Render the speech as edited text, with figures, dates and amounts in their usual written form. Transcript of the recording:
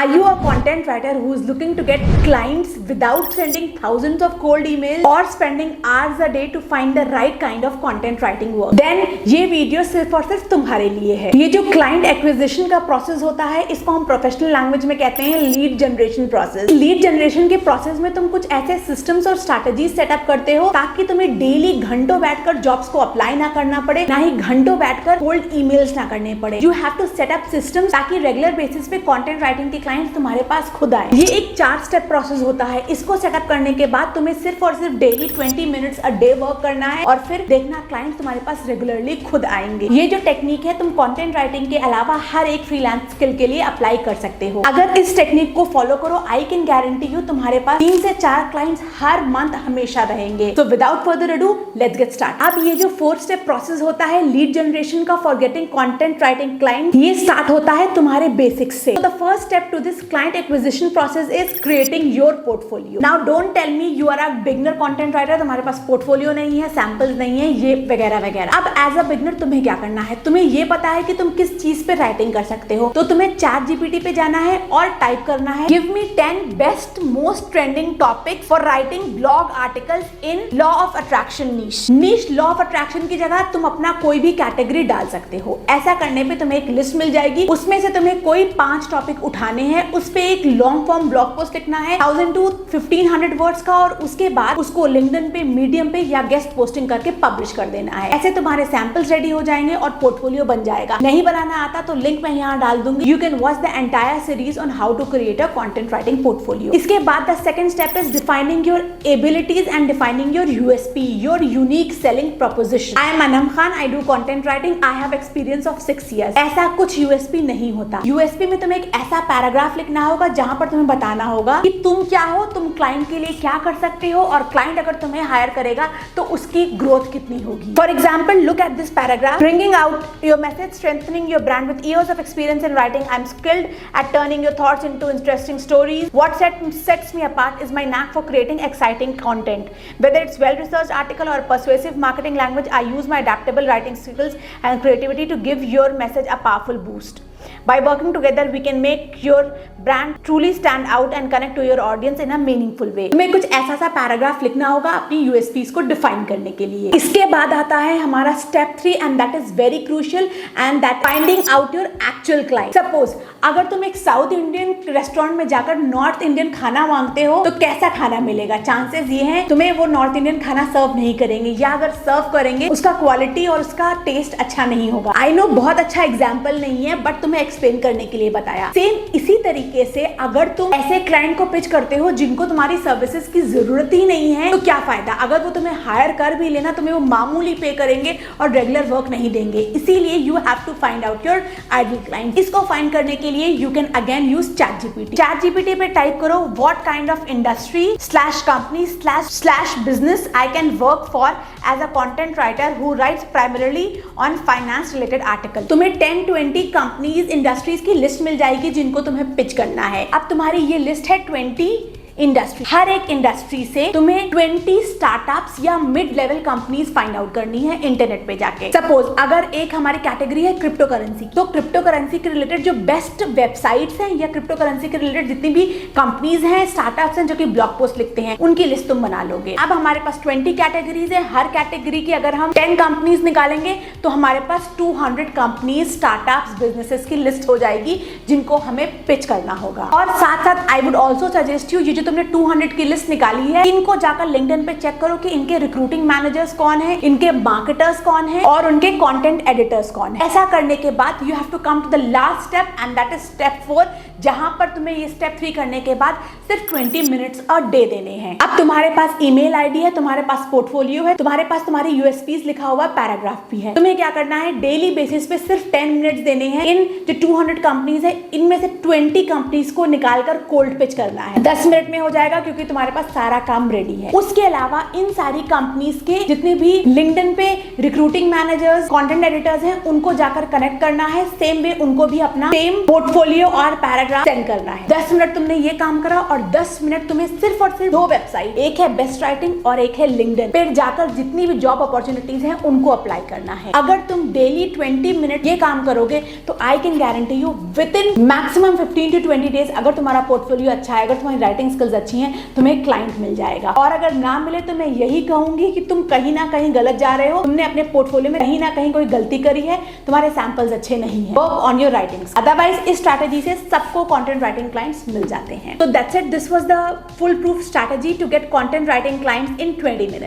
Are you a content writer who is looking to get clients without sending thousands of cold emails or spending hours a day to find the right kind of content writing work? Then ये video सिर्फ और सिर्फ तुम्हारे लिए है। ये जो client acquisition का प्रोसेस होता है, इसको हम प्रोफेशनल लैंग्वेज में कहते हैं lead generation process. Lead generation के प्रोसेस में तुम कुछ ऐसे सिस्टम्स और स्ट्रैटेजीज सेटअप करते हो ताकि तुम्हें डेली घंटों बैठकर जॉब्स को अप्लाई ना करना पड़े, ना ही घंटों बैठकर कोल्ड ईमेल्स ना करने पड़े। You have to setup systems ताकि रेगुलर बेसिस पे कंटेंट राइटिंग के क्लाइंट्स तुम्हारे पास खुद आए। ये एक 4 स्टेप प्रोसेस होता है। इसको सेटअप करने के बाद तुम्हें सिर्फ और सिर्फ daily 20 minutes a day work करना है और फिर देखना क्लाइंट्स तुम्हारे पास रेगुलरली खुद आएंगे। ये जो टेक्निक है तुम कंटेंट राइटिंग के अलावा हर एक फ्रीलांस स्किल के लिए अप्लाई कर सकते हो। अगर इस टेक्निक को फॉलो करो, आई कैन गारंटी यू तुम्हारे पास 3 से 4 क्लाइंट्स हर मंथ हमेशा रहेंगे। तो without further ado let's get start. अब ये जो 4 स्टेप प्रोसेस होता है लीड जनरेशन का for getting content writing client, ये स्टार्ट होता है तुम्हारे बेसिक्स से। The first step to this client acquisition process is creating your portfolio. Now don't tell me you are a beginner content writer, तुम्हारे पास portfolio नहीं है, सैंपल्स नहीं है, ये वगैरह वगैरह। अब एज अ बिगनर तुम्हें क्या करना है, तुम्हें ये पता है कि तुम किस चीज पे राइटिंग कर सकते हो, तो तुम्हें चैट जीपीटी पे जाना है और टाइप करना है give me 10 best most trending topic for writing blog articles in law of attraction niche. Niche law of attraction की जगह तुम अपना कोई भी कैटेगरी डाल सकते हो। ऐसा करने पे तुम्हें एक लिस्ट मिल जाएगी, उसमें से तुम्हें कोई 5 टॉपिक उठाने हैं, उस पे एक लॉन्ग फॉर्म ब्लॉग पोस्ट लिखना है 1000 to 1500 वर्ड्स का, और उसके बाद उसको लिंक्डइन पे, मीडियम पे या गेस्ट पोस्टिंग करके पब्लिश कर देना है। ऐसे तुम्हारे सैंपल्स रेडी हो जाएंगे और पोर्टफोलियो बन जाएगा। नहीं बनाना आता तो लिंक मैं यहाँ डाल दूंगी। You can watch the entire series on how to create a content writing portfolio. इसके बाद the second step is defining your abilities and defining your USP, your unique selling proposition. I am Anam Khan, I do content writing, I have experience of 6 years। ऐसा कुछ USP नहीं होता। USP में तुम्हें एक ऐसा पैराग्राफ लिखना होगा जहां पर तुम्हें बताना होगा कि तुम क्या हो, तुम क्लाइंट के लिए क्या कर सकते हो, और क्लाइंट अगर तुम्हें हायर करेगा तो उसकी ग्रोथ कितनी होगी। For example look at this paragraph, bringing out your message, strengthening your brand with years of experience in writing. I am skilled at turning your thoughts into interesting stories. What sets me apart is my knack for creating exciting content. Whether it's well-researched article or persuasive marketing language, I use my adaptable writing skills and creativity to give your message a powerful boost. By working together, we can make your brand truly stand out and connect to your audience in a meaningful way. तुम्हें कुछ ऐसा सा paragraph लिखना होगा अपनी USPs को define करने के लिए। इसके बाद आता है हमारा step 3 and that is very crucial and that finding out your actual client. Suppose अगर तुम एक साउथ इंडियन रेस्टोरेंट में जाकर नॉर्थ इंडियन खाना मांगते हो तो कैसा खाना मिलेगा? चांसेस ये हैं तुम्हें वो नॉर्थ इंडियन खाना सर्व नहीं करेंगे, या अगर सर्व करेंगे उसका क्वालिटी और उसका टेस्ट अच्छा नहीं होगा। आई नो बहुत अच्छा एग्जाम्पल नहीं है, बट तुम्हें एक्सप्लेन करने के लिए बताया। सेम इसी तरीके से अगर तुम ऐसे क्लाइंट को पिच करते हो जिनको तुम्हारी सर्विसेज की जरूरत ही नहीं है, तो क्या फायदा? अगर वो तुम्हें हायर कर भी लेना, तुम्हें वो मामूली पे करेंगे और रेगुलर वर्क नहीं देंगे। इसीलिए you have to find out your ideal client. इसको फाइंड करने के लिए you can again use chat GPT. Chat GPT पे टाइप करो what kind of industry slash company slash business I can work for as a content writer who writes primarily on finance related article. तुम्हें 10-20 companies industries की list मिल जाएगी जिनको तुम्हें pitch करना है। अब तुम्हारी ये लिस्ट है 20 इंडस्ट्री। हर एक इंडस्ट्री से तुम्हें 20 स्टार्टअप्स या mid level companies find out करनी है इंटरनेट पे जाके। सपोज अगर एक हमारी कैटेगरी है क्रिप्टो करेंसी, तो क्रिप्टो करेंसी के रिलेटेड जो बेस्ट वेबसाइट्स हैं या क्रिप्टो करेंसी के रिलेटेड जितनी भी कंपनीज हैं, स्टार्टअप्स हैं जो कि ब्लॉग पोस्ट लिखते हैं, उनकी लिस्ट तुम बना लोगे। अब हमारे पास 20 कैटेगरीज है। हर कैटेगरी की अगर हम 10 कंपनीज निकालेंगे तो हमारे पास 200 कंपनीज, स्टार्टअप्स, बिजनेसेस की लिस्ट हो जाएगी जिनको हमें पिच करना होगा। और साथ साथ I would also suggest you, ये जो तुमने 200 की लिस्ट निकाली है, इनको जाकर लिंक्डइन पे चेक करो कि इनके रिक्रूटिंग मैनेजर्स कौन है, इनके मार्केटर्स कौन है और उनके कंटेंट एडिटर्स कौन है। ऐसा करने के बाद you have to come to the last step and that is step 4, जहां पर तुम्हें ये स्टेप 3 करने के बाद सिर्फ 20 मिनट्स अ डे देने हैं। अब तुम्हारे पास ईमेल आईडी है, तुम्हारे पास पोर्टफोलियो है, तुम्हारे पास तुम्हारी यूएसपीज लिखा हुआ पैराग्राफ भी है। तुम्हें क्या करना है, डेली बेसिस पे सिर्फ 10 मिनट्स देने हैं। इन जो 200 कंपनीज है, इनमें से 20 कंपनीज को निकालकर कोल्ड पिच करना है। 10 मिनट में में हो जाएगा क्योंकि तुम्हारे पास सारा काम रेडी है। उसके अलावा इन सारी कंपनीज के जितने भी लिंक्डइन पे रिक्रूटिंग मैनेजर्स, कंटेंट एडिटर्स हैं, उनको जाकर कनेक्ट करना है। सेम वे उनको भी अपना सेम पोर्टफोलियो और पैराग्राफ सेंड करना है। 10 मिनट तुमने ये काम करा और 10 मिनट तुम्हें सिर्फ और सिर्फ 2 वेबसाइट, एक है बेस्ट राइटिंग और एक है लिंक्डइन, पे जाकर जितनी भी जॉब अपॉर्चुनिटीज हैं उनको अप्लाई करना है। अगर तुम डेली 20 मिनट ये काम करोगे तो I can guarantee you with in maximum 15 to 20 days, अगर तुम्हारा पोर्टफोलियो अच्छा है, अगर तुम्हारी राइटिंग स्किल्स अच्छी हैं, तुम्हें क्लाइंट मिल जाएगा। और अगर ना मिले तो मैं यही कहूंगी कि तुम कहीं ना कहीं गलत जा रहे हो, तुमने अपने पोर्टफोलियो में कहीं ना कहीं कोई गलती करी है, तुम्हारे सैंपल्स अच्छे नहीं है। Work on your writings, otherwise इस स्ट्रैटेजी से सबको कंटेंट राइटिंग क्लाइंट्स मिल जाते हैं। तो that's it, this was the full proof strategy to get content writing clients in 20 minutes.